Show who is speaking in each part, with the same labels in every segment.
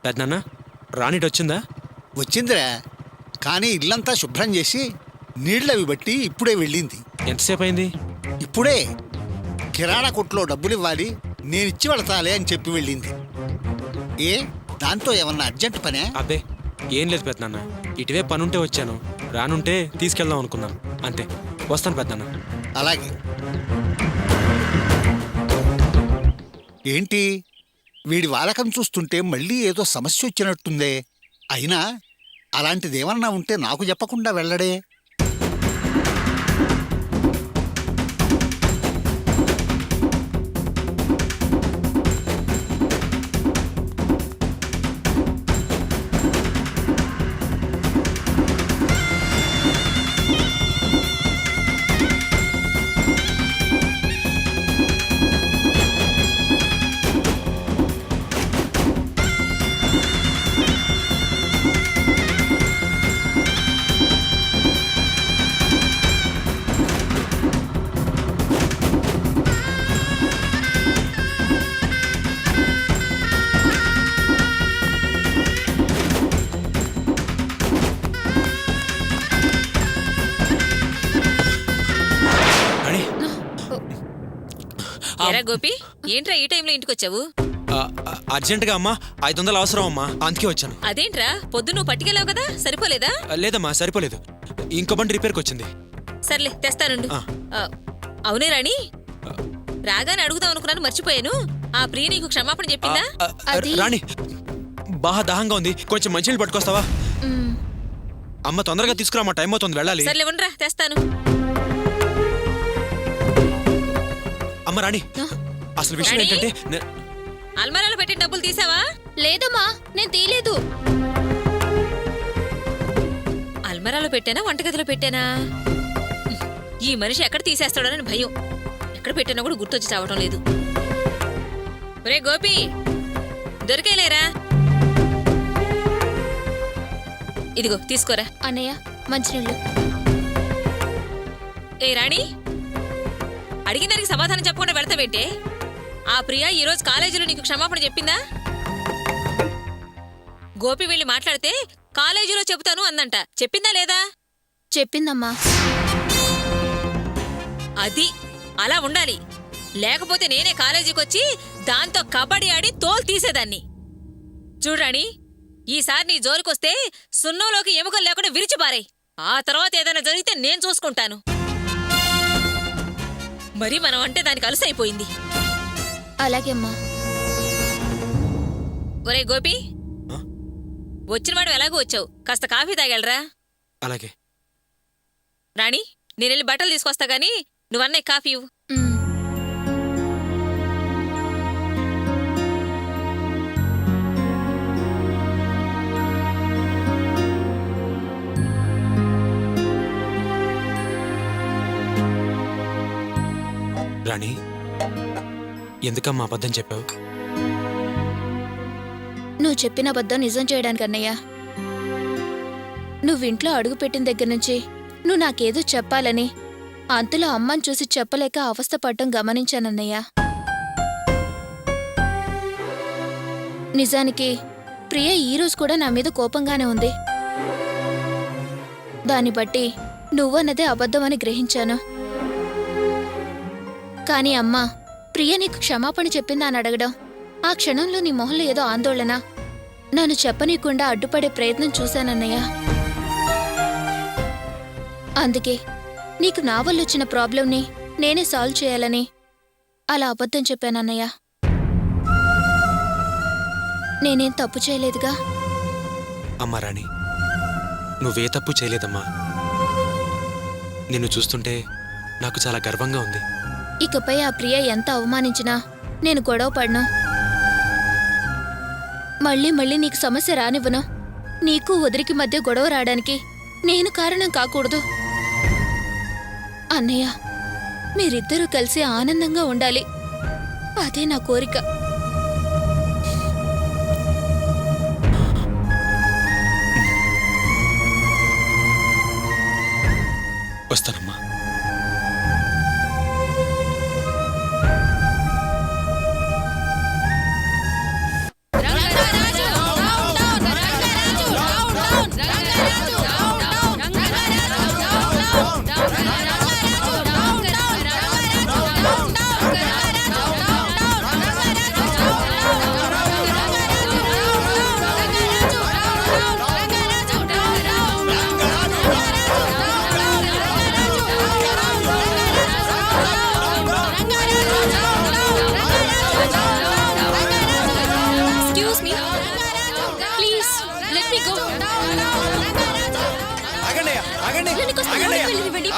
Speaker 1: పెద్దనాన్న రాణిటి వచ్చిందా?
Speaker 2: వచ్చిందిరా, కానీ ఇల్లంతా శుభ్రం చేసి నీళ్ళవి బట్టి ఇప్పుడే వెళ్ళింది.
Speaker 1: ఎంతసేపు అయింది?
Speaker 2: ఇప్పుడే కిరాణా కొట్లో డబ్బులు ఇవ్వాలి, నేనిచ్చి వెళతాలే అని చెప్పి వెళ్ళింది. ఏ దాంతో ఏమన్నా అర్జెంట్ పనే?
Speaker 1: అబ్బే ఏం లేదు పెద్దనాన్న, ఇటువే పనుంటే వచ్చాను, రానుంటే తీసుకెళ్దాం అనుకున్నాను అంతే. వస్తాను పెద్దనాన్న.
Speaker 2: అలాగే. ఏంటి వీడి వాలకం చూస్తుంటే మళ్ళీ ఏదో సమస్య వచ్చినట్టుందే. అయినా అలాంటిదేమన్నా ఉంటే నాకు చెప్పకుండా వెళ్ళడే.
Speaker 3: ఎరా గోపి, ఏంట్రా ఈ టైంలో ఇంటికి వచ్చావు?
Speaker 1: అర్జెంటుగా అమ్మా 500 అవసరం అమ్మా, అందుకే వచ్చాను.
Speaker 3: అదేంట్రా పొద్దు నువ్వు పట్టుకెళ్ళావు కదా, సరిపోలేదా?
Speaker 1: లేదమ్మా సరిపోలేదు, ఇంకో బండి రిపేర్కి వచ్చింది.
Speaker 3: సర్లే తెస్తానుండు. అవునే రాణి, రాగానే అడుగుదాం అనుకున్నాను, మర్చిపోయాను. ఆ ప్రియ నీకు క్షమాపణ చెప్పిందా?
Speaker 1: రాణి బాగా దాహంగా ఉంది, కొంచెం మంచినీళ్ళు పట్టుకొస్తావా? అమ్మ తొందరగా తీసుకురా, మా టైం అవుతుంది, వెళ్ళాలి.
Speaker 3: సర్లే ఉండరా, తెస్తాను.
Speaker 1: అమ్మ రాణి, అసలు విషయం ఏంటంటే
Speaker 3: అల్మారాలో పెట్టి డబ్బులు తీసావా?
Speaker 4: లేదమ్మా, నేను తీయలేదు.
Speaker 3: అల్మారాలో పెట్టానా, వంటగదిలో పెట్టానా? ఈ మనిషి ఎక్కడ తీసేస్తాడోనని భయం. ఎక్కడ పెట్టానో కూడా గుర్తొచ్చి చావటం లేదు. ఒరే గోపి, దొరికేలేరా? ఇదిగో తీసుకోరా.
Speaker 4: అన్నయ్య మంచినీళ్ళు.
Speaker 3: ఏ రాణి, అడిగిన దానికి సమాధానం చెప్పకుండా వెళ్తావేంటే? ఆ ప్రియా ఈరోజు కాలేజీలో నీకు క్షమాపణ చెప్పిందా? గోపి వెళ్ళి మాట్లాడితే కాలేజీలో చెబుతాను అందంట, చెప్పిందా లేదా?
Speaker 4: చెప్పిందమ్మా.
Speaker 3: అది అలా ఉండాలి, లేకపోతే నేనే కాలేజీకి వచ్చి దాంతో కబడ్డీ ఆడి తోలు తీసేదాన్ని. చూడరాణి, ఈసారి నీ జోలికొస్తే సున్నంలోకి ఎముకలు లేకుండా విరిచిపారాయి. ఆ తర్వాత ఏదైనా జరిగితే నేను చూసుకుంటాను. మరి మనం అంటే దానికి అలసైపోయింది.
Speaker 4: అలాగే అమ్మా.
Speaker 3: ఒరే గోపి, వచ్చినవాడు ఎలాగో వచ్చావు, కాస్త కాఫీ తాగలరా?
Speaker 1: అలాగే.
Speaker 3: రాణి, నేనెళ్ళి బట్టలు తీసుకొస్తా గానీ నువ్వన్నయ్య కాఫీ ఇవ్వు.
Speaker 1: రాణి, ఎందుకమ్మా అబద్ధం చెప్పావు?
Speaker 4: నువ్వు చెప్పిన అబద్ధం నిజం చేయడానికి అన్నయ్య. నువ్వింట్లో అడుగుపెట్టిన దగ్గర నుంచి నువ్వు నాకేదో చెప్పాలని, అంతలో అమ్మని చూసి చెప్పలేక అవస్థపడ్డం గమనించానన్నయ్య. నిజానికి ప్రియ ఈరోజు కూడా నా మీద కోపంగానే ఉంది. దాన్ని బట్టి నువ్వన్నదే అబద్ధమని గ్రహించాను. కాని అమ్మా, ప్రియ నీకు క్షమాపణ చెప్పిందా అని అడగడం, ఆ క్షణంలో నీ మొహంలో ఏదో ఆందోళన, నన్ను చెప్పనీయకుండా అడ్డుపడే ప్రయత్నం చూశానన్నయ్య. అందుకే నీకు నా వల్లొచ్చిన ప్రాబ్లంని నేనే సాల్వ్ చేయాలని అలా అబద్ధం చెప్పానన్నయ్య. నేనేం తప్పు చేయలేదుగా?
Speaker 1: అమ్మా రాణి, నువ్వే తప్పు చేయలేదమ్మా. నిన్ను చూస్తుంటే నాకు చాలా గర్వంగా ఉంది.
Speaker 4: ఇకపై ఆ ప్రియ ఎంత అవమానించినా నేను గొడవ పడ్ను. మళ్ళీ మళ్ళీ నీకు సమస్య రానివ్వను. నీకు వదిరికి మధ్య గొడవ రావడానికి నేను కారణం కాకూడదు. అన్నయ్య, మీరిద్దరూ కలిసి ఆనందంగా ఉండాలి, అదే నా కోరిక.
Speaker 1: వస్తానమ్మా.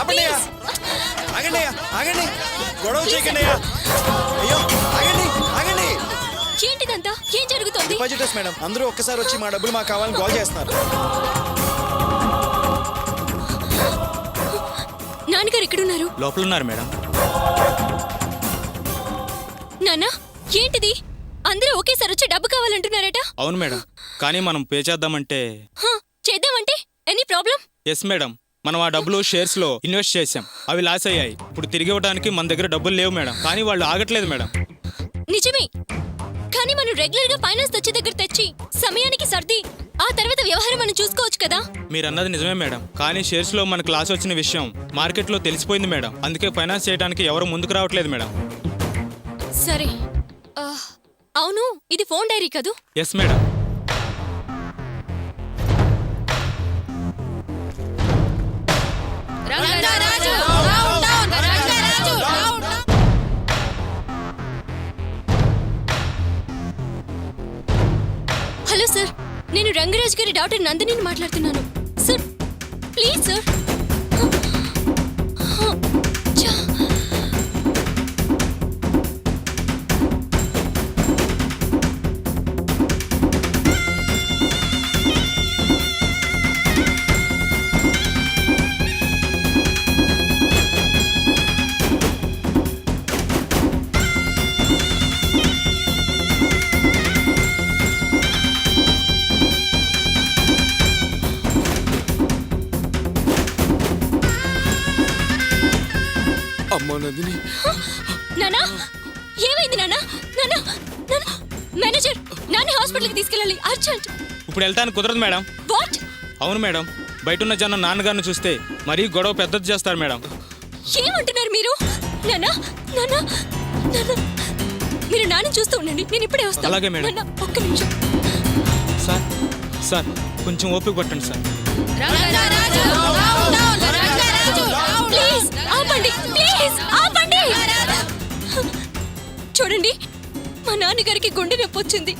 Speaker 5: ఆపండి అయ్యా. ఆగండి అయ్యా, ఆగండి, గొడవ చేయకండి అయ్యా. అయ్యో ఆగండి, ఆగండి.
Speaker 4: ఏంటిదంతా? ఏం జరుగుతోంది?
Speaker 5: డిపాజిటర్స్ మేడం, అందరూ ఒక్కసారి వచ్చి మా డబ్బులు మాకు కావాలని గోల్ చేస్తున్నారు.
Speaker 4: నాన్నగారు ఎక్కడున్నారు?
Speaker 1: లోపల ఉన్నారు మేడం.
Speaker 4: నాన్న, ఏంటిది? అందరూ ఒకేసారి వచ్చి డబ్బు కావాలంటున్నారట.
Speaker 6: అవును మేడం, కానీ మనం పే చేద్దామంటే
Speaker 4: చేద్దామంటే ఎనీ ప్రాబ్లం?
Speaker 6: ఎస్ మేడం, మనం ఆ డబ్బులు షేర్స్ లో ఇన్వెస్ట్ చేశాం, అవి లాస్ అయ్యాయి. ఇప్పుడు తిరిగి ఇవ్వడానికి మన దగ్గర డబ్బులు లేవు మేడం, కానీ వాళ్ళు ఆగట్లేదు మేడం.
Speaker 4: నిజమే, కానీ మనం రెగ్యులర్ గా ఫైనాన్స్ వచ్చే దగ్గర తెచ్చి సమయానికి సర్ది ఆ తర్వాత వ్యవహారం మనం చూసుకోవచ్చు కదా.
Speaker 6: మీరు అన్నది నిజమే మేడం, కానీ షేర్స్ లో మనకు లాస్ వచ్చిన విషయం మార్కెట్ లో తెలిసిపోయింది మేడం. అందుకే ఫైనాన్స్ చేయడానికి ఎవరు ముందుకు రావట్లేదు మేడం.
Speaker 4: సరే, అవును, ఇది ఫోన్ డైరీ కదూ?
Speaker 6: Yes madam.
Speaker 4: హలో సార్, నేను రంగరాజ్ గారి డాక్టర్ నందినిని మాట్లాడుతున్నాను. Sir please sir.
Speaker 5: అమ్మా నందిని,
Speaker 4: నానా, ఏమైంది నానా? నానా, నానా, మేనేజర్, నాన్న హాస్పిటల్కి తీసుకెళ్ళాలి, అర్జెంట్.
Speaker 6: ఇప్పుడు వెళ్తానికి కుదరదు మేడం.
Speaker 4: వాట్?
Speaker 6: అవును మేడం, బయట ఉన్న జనం నాన్నగారిని చూస్తే మరీ గొడవ పెద్దది చేస్తారు మేడం.
Speaker 4: ఏమంటున్నారు మీరు? నానా, నానా, నానా, మీరు నాన్న చూస్తూ ఉండండి, నేను ఇప్పుడే వస్తాను.
Speaker 6: అలాగే మేడం.
Speaker 4: నాన్నా, ఒక్క నిమిషం.
Speaker 6: సార్ సార్, కొంచెం ఓపిక పట్టండి సార్.
Speaker 4: ప్లీజ్ ఆపండి, ప్లీజ్ ఆపండి. చూడండి, మా నాన్నగారికి గుండె నొప్పి వచ్చింది,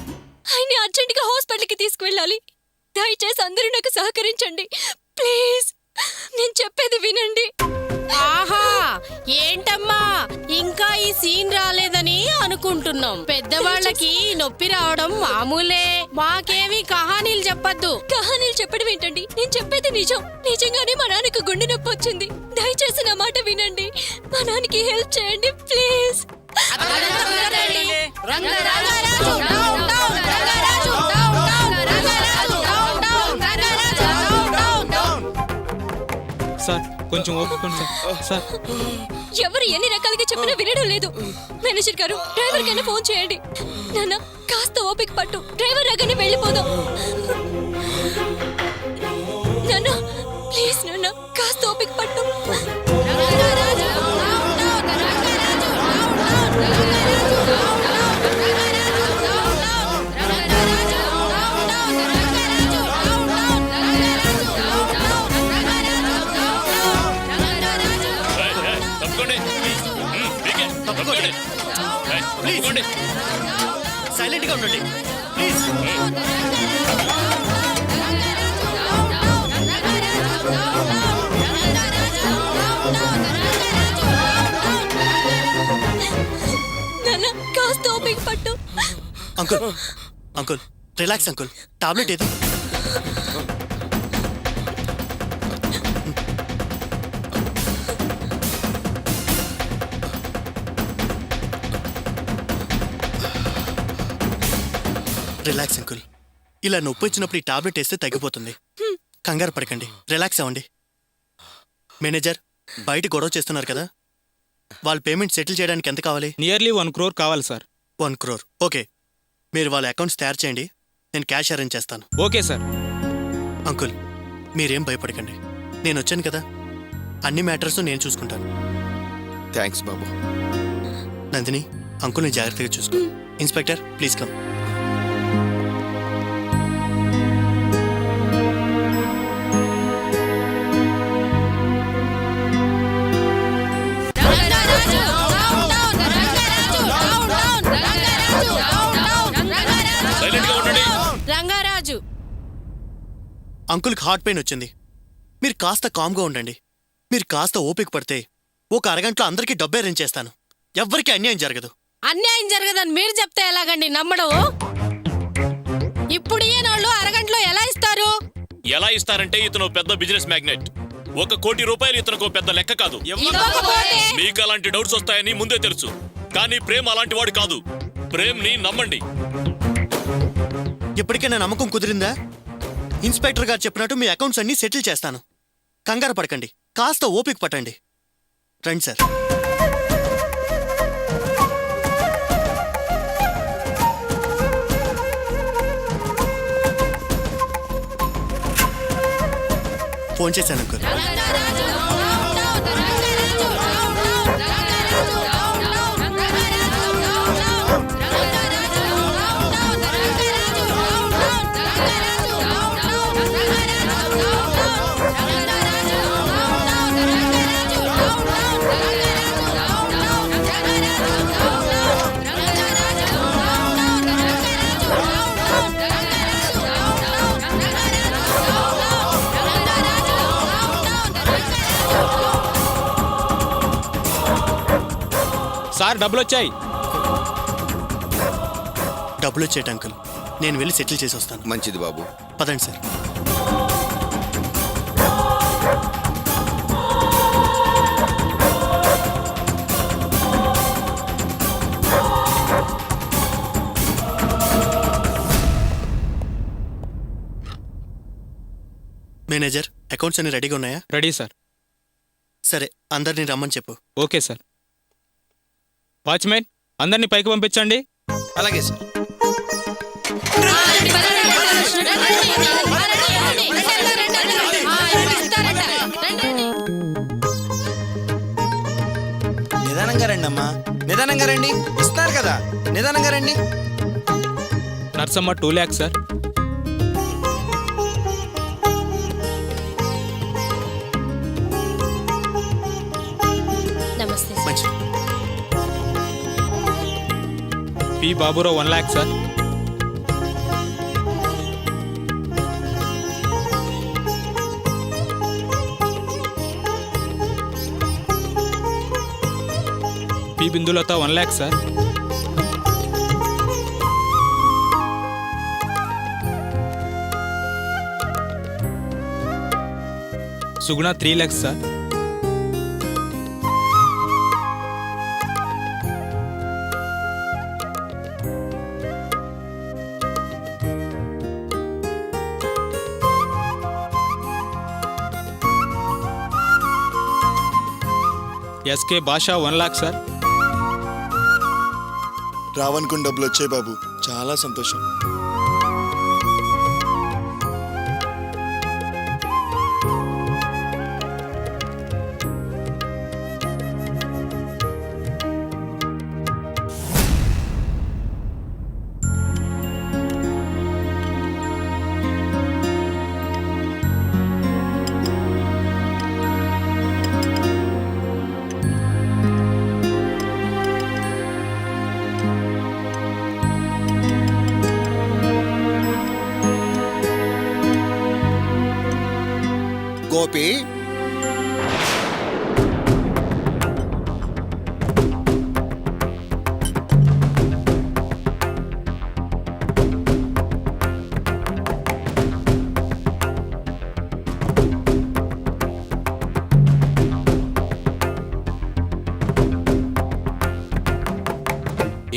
Speaker 4: ఆయన్ని అర్జెంటుగా హాస్పిటల్కి తీసుకువెళ్ళాలి. దయచేసి అందరూ నాకు సహకరించండి ప్లీజ్. నేను చెప్పేది వినండి.
Speaker 7: ఆహా, ఏంటమ్మా ఇంకా ఈ సీన్ రాలేదని అనుకుంటున్నాం. పెద్దవాళ్ళకి నొప్పి రావడం మామూలే, మాకేవి కహానీలు చెప్పద్దు.
Speaker 4: కహానీలు చెప్పడం ఏంటండి? నేను చెప్పేది నిజం. నిజంగానే మా నాన్నకు గుండె నొప్పి వచ్చింది. దయచేసి నా మాట వినండి, మా నాన్నకి హెల్ప్ చేయండి ప్లీజ్.
Speaker 6: సార్ కొంచెం ఓపిక సార్.
Speaker 4: ఎవరు ఎన్ని రకాలుగా చెప్పినా వినడం లేదు. మేనేజర్ గారు, డ్రైవర్ కన్నా ఫోన్ చేయండి. నాన్న, కాస్త ఓపిక పట్టు, డ్రైవర్ రాగానే వెళ్ళిపోదాం. నాన్న ప్లీజ్, నాన్న కాస్త ఓపిక పట్టు.
Speaker 5: సైలెంట్ గా ఉండండి ప్లీజ్.
Speaker 4: నాన్న కాస్త ఓపిక పట్టు.
Speaker 5: Uncle, uncle relax uncle, tablet ఏది? రిలాక్స్ అంకుల్, ఇలా నొప్పి వచ్చినప్పుడు ఈ టాబ్లెట్ వేస్తే తగ్గిపోతుంది. కంగారు పడకండి, రిలాక్స్ అవ్వండి. మేనేజర్, బయట గొడవ చేస్తున్నారు కదా, వాళ్ళ పేమెంట్ సెటిల్ చేయడానికి ఎంత కావాలి?
Speaker 6: నియర్లీ 1 crore కావాలి సార్.
Speaker 5: 1 crore. ఓకే, మీరు వాళ్ళ అకౌంట్స్ తయారు చేయండి, నేను క్యాష్ అరేంజ్ చేస్తాను.
Speaker 6: Okay sir.
Speaker 5: అంకుల్, మీరేం భయపడకండి, నేను వచ్చాను కదా, అన్ని మ్యాటర్స్ నేను చూసుకుంటాను.
Speaker 8: థ్యాంక్స్ బాబు.
Speaker 5: నందిని, అంకుల్ని జాగ్రత్తగా చూసుకో. Inspector please come.
Speaker 7: రంగారాజు,
Speaker 5: అంకుల్కి హార్ట్ పెయిన్ వచ్చింది, మీరు కాస్త కామ్గా ఉండండి. మీరు కాస్త ఓపిక పడితే ఒక అరగంటలో అందరికీ డబ్బు అరేంజ్ చేస్తాను. ఎవ్వరికీ అన్యాయం జరగదు.
Speaker 7: అన్యాయం జరగదని మీరు చెప్తే ఎలాగండి నమ్మడం? ఇప్పుడు ఈయనోళ్ళు అరగంటలో ఎలా ఇస్తారు?
Speaker 9: ఎలా ఇస్తారంటే ఇతను పెద్ద బిజినెస్ మ్యాగ్నెట్. 1 కోటి రూపాయలు ఇతనికి పెద్ద లెక్క కాదు.
Speaker 7: ఇవ్వకపోతే
Speaker 9: మీకు అలాంటి డౌట్స్ వస్తాయని ముందే తెలుసు. కానీ ప్రేమ్ అలాంటి వాడు కాదు. ప్రేమ్ని నమ్మండి.
Speaker 5: ఇప్పటికైనా నమ్మకం కుదిరిందా? ఇన్స్పెక్టర్ గారు చెప్పినట్టు మీ అకౌంట్స్ అన్నీ సెటిల్ చేస్తాను. కంగారు పడకండి, కాస్త ఓపిక పట్టండి. రండి సార్. ఫోన్ చేశాను అంకుల్.
Speaker 6: సార్ డబ్బులు వచ్చాయి.
Speaker 5: డబ్బులు వచ్చేట అంకుల్. నేను వెళ్ళి సెటిల్ చేసి వస్తాను.
Speaker 8: మంచిది బాబు.
Speaker 5: పదండి సార్. మేనేజర్, అకౌంట్స్ అన్ని రెడీగా ఉన్నాయా?
Speaker 6: Ready sir.
Speaker 5: సరే, అందరినీ రమ్మని చెప్పు.
Speaker 6: Okay sir. వాచ్మెన్, అందరినీ పైకి పంపించండి.
Speaker 1: అలాగే సార్. నిదానంగా రండి అమ్మా, నిదానంగా రండి. ఇస్తున్నారు కదా, నిదానంగా రండి.
Speaker 6: Narsamma 2 lakhs sir.
Speaker 7: నమస్తే సార్.
Speaker 5: మంచి
Speaker 6: P Baburao 1 lakh sir. P Bindulatha 1 lakh sir. Suguna 3 lakhs sir. SK Basha 1 lakh sir.
Speaker 10: రావణ్కుని డబ్బులు వచ్చాయి బాబు, చాలా సంతోషం.
Speaker 2: గోపి,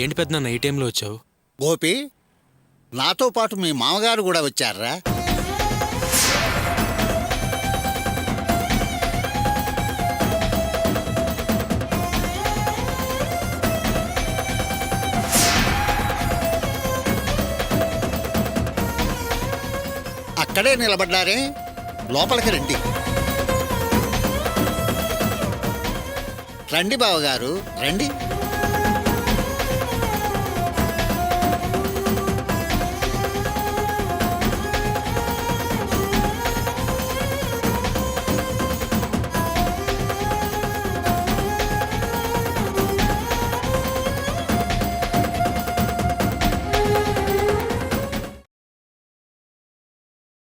Speaker 1: ఏంటి పెద్దనాన్న ఈ టైంలో వచ్చావు?
Speaker 2: గోపి, నాతో పాటు మీ మామగారు కూడా వచ్చారా? అక్కడే నిలబడ్డారే, లోపలికి రండి. రండి బావగారు, రండి.